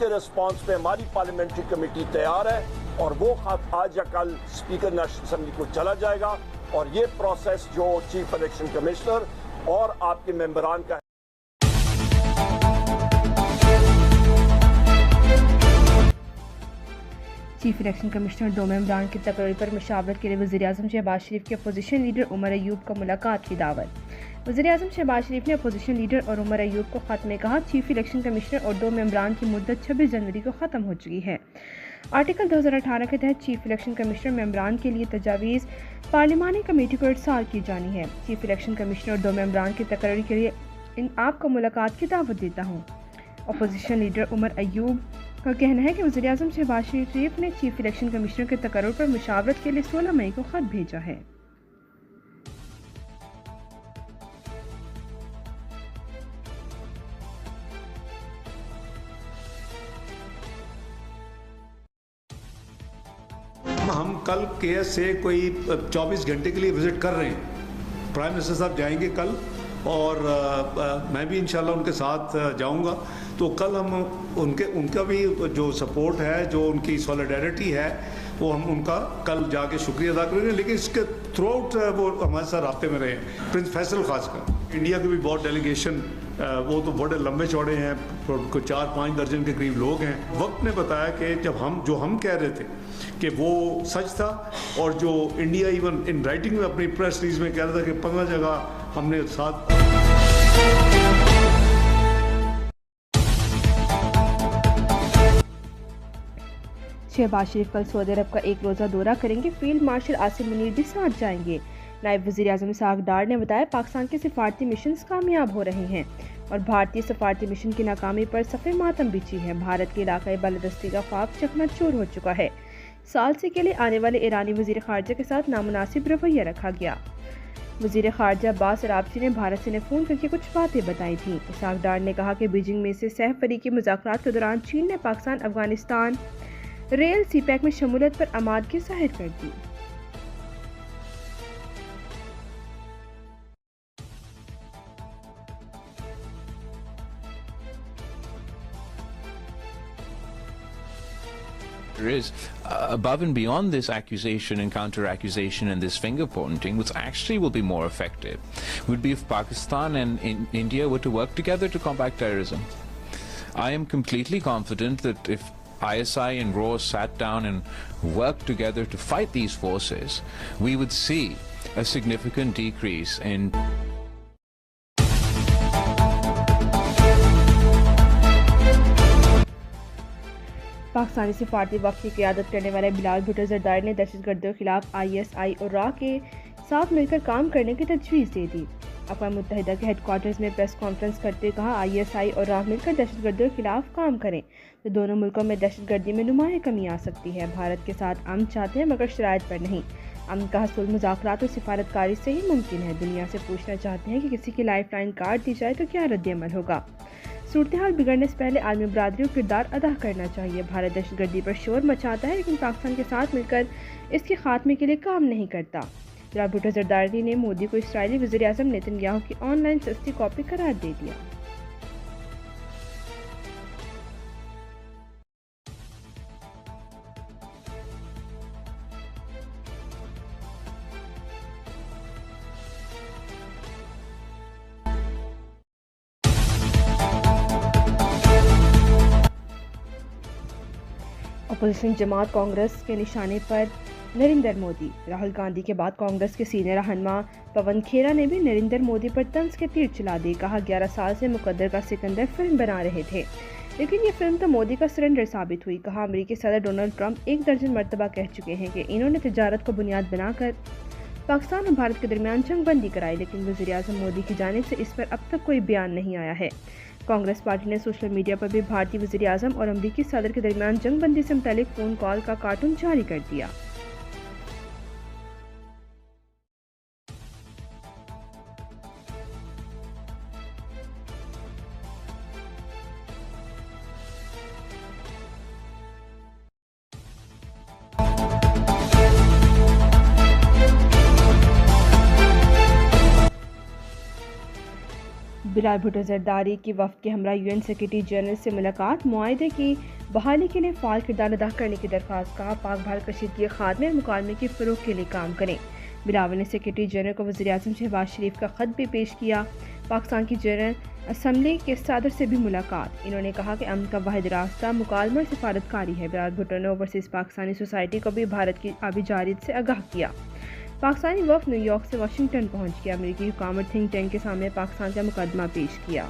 उसके रिस्पांस पे हमारी पार्लियामेंट्री कमेटी तैयार है और वो खत आज या कल स्पीकर नेशनल असेंबली को चला जाएगा और ये प्रोसेस जो चीफ इलेक्शन कमिश्नर और आपके मेंबरान का चीफ इलेक्शन कमिश्नर दो मेंबरान की तकरीर पर मुशावरत के लिए वज़ीर-ए-आज़म शहबाज शरीफ के अपोजिशन लीडर उमर अयूब का मुलाकात की दावत। वज़ीर-ए-आज़म शहबाज शरीफ ने अपोजिशन लीडर और उमर अयूब को ख़त में कहा, चीफ इलेक्शन कमिश्नर और दो मेंबरान की मुद्दत 26 जनवरी को ख़त्म हो चुकी है। आर्टिकल 2018 के तहत चीफ इलेक्शन कमिश्नर मेंबरान के लिए तजावीज़ पार्लिमानी कमेटी को इरसाल की जानी है। चीफ इलेक्शन कमिश्नर और दो मेंबरान की तकरीर के लिए आपको मुलाकात की दावत देता हूँ। अपोजिशन लीडर उमर अयूब का कहना है कि वज़ीर-ए-आज़म शहबाज शरीफ ने चीफ इलेक्शन कमिश्नर के तकर्रुर पर मुशावरत के लिए 16 मई को खत भेजा है। हम कल केएस से कोई 24 घंटे के लिए विजिट कर रहे हैं। प्राइम मिनिस्टर साहब जाएंगे कल और मैं भी इंशाल्लाह उनके साथ जाऊंगा। तो कल हम उनका भी जो सपोर्ट है, जो उनकी सॉलिडारिटी है, वो हम उनका कल जाके शुक्रिया अदा करेंगे। लेकिन इसके थ्रू आउट वो हमारे साथ राब्ते में रहे। प्रिंस फैसल खासकर इंडिया के भी बहुत डेलीगेशन, वो तो बड़े लंबे चौड़े हैं, कोई 4-5 दर्जन के करीब लोग हैं। वक्त ने बताया कि जब हम कह रहे थे कि वो सच था और जो इंडिया इवन इन राइटिंग में अपनी प्रेस रिलीज में कह रहा था कि 15 जगह हमने साथ। शहबाज शरीफ कल सऊदी अरब का एक रोज़ा दौरा करेंगे। फील्ड मार्शल आसिम मुनीर भी साथ जाएंगे। नायब वज़ीर आज़म इसहाक डार ने बताया, पाकिस्तान के सिफारती मिशन कामयाब हो रहे हैं और भारतीय सिफारती मिशन की नाकामी पर सफ़े मातम बिछी है। भारत के इलाकाई बालादस्ती का ख्वाब चकनाचूर हो चुका है। सालसी के लिए आने वाले ईरानी वज़ीर ख़ारजा के साथ नामुनासिब रवैया रखा गया। वज़ीर ख़ारजा अब्बास अराग़ची ने भारत से फ़ोन करके कुछ बातें बताई थीं। इसहाक डार ने कहा कि बीजिंग में से सह फरीकी मुज़ाकरात के दौरान चीन ने पाकिस्तान अफगानिस्तान रेल सीपैक में शमूलियत पर आमादगी ज़ाहिर कर दी। Is above and beyond this accusation and counter-accusation and this finger-pointing, which actually will be more effective, would be if Pakistan and India were to work together to combat terrorism. I am completely confident that if ISI and RAW sat down and worked together to fight these forces, we would see a significant decrease in Pakistani सिफारती वक्त की क़यादत करने वाले बिलाल भुट्टो ज़रदारी ने दहशतगर्दों के खिलाफ ISI और RAW के साथ मिलकर काम करने की तजवीज़ दे दी। अक़वाम मुत्तहिदा के हेडक्वार्टर्स में प्रेस कॉन्फ्रेंस करते कहा, ISI और RAW मिलकर दहशतगर्दों के खिलाफ काम करें तो दोनों मुल्कों में दहशतगर्दी में नुमाया कमी आ सकती है। भारत के साथ अमन चाहते हैं मगर शराइत पर नहीं। अमन का हसूल मुज़ाकरात और सिफारतकारी से ही मुमकिन है। दुनिया से पूछना चाहते हैं कि किसी की लाइफ लाइन काट दी जाए तो क्या रद्द-ए-अमल होगा। सूरत हाल बिगड़ने से पहले आलमी बरादरी को किरदार अदा करना चाहिए। भारत दहशतगर्दी पर शोर मचाता है लेकिन पाकिस्तान के साथ मिलकर इसके खात्मे के लिए काम नहीं करता। बिलाल भुट्टो ज़रदारी ने मोदी को इस्राईली वज़ीर-ए-आज़म नेतन्याहू की ऑनलाइन सस्ती कॉपी करार दे दिया। अपोजिशन जमात कांग्रेस के निशाने पर नरेंद्र मोदी। राहुल गांधी के बाद कांग्रेस के सीनियर रहनुमा पवन खेरा ने भी नरेंद्र मोदी पर तंज के तीर चला दिए। कहा, 11 साल से मुकद्दर का सिकंदर फिल्म बना रहे थे लेकिन ये फिल्म तो मोदी का सरेंडर साबित हुई। कहा, अमेरिकी सदर डोनाल्ड ट्रंप 1 दर्जन मरतबा कह चुके हैं कि इन्होंने तिजारत को बुनियाद बनाकर पाकिस्तान और भारत के दरमियान जंगबंदी कराई, लेकिन वज़ीर-ए-आज़म मोदी की जानिब से इस पर अब तक कोई बयान नहीं आया है। कांग्रेस पार्टी ने सोशल मीडिया पर भी भारतीय वज़ीर-ए-आज़म और अमेरिकी सदर के दरमियान जंगबंदी से मुतालिक फ़ोन कॉल का कार्टून जारी कर दिया। बिलाल भुट्टो जरदारी की वफ़द के हमरा UN सेक्रेटरी जनरल से मुलाकात, मुआहदे की बहाली के लिए फ़ाल किरदार अदा करने की दरख्वास्त, कहा पाक भारत कशीदगी खात्मे और मुकालमे के फ़रोग़ के लिए काम करें। बिलावल ने सेक्रेटरी जनरल को वज़ीर-ए-आज़म शहबाज शरीफ का ख़त भी पेश किया। पाकिस्तान की जनरल असम्बली के सदर से भी मुलाकात, इन्होंने कहा कि अमन का वाहिद रास्ता मुकालमा और सिफारतकारी है। बिलाल भुट्टो ने ओवरसीज़ पाकिस्तानी सोसाइटी को भी भारत की आबी जारियत से आगाह किया। पाकिस्तानी वफ़द न्यूयॉर्क से वाशिंगटन पहुँच गया, अमेरिकी हुकाम और थिंक टैंक के सामने पाकिस्तान का मुकदमा पेश किया।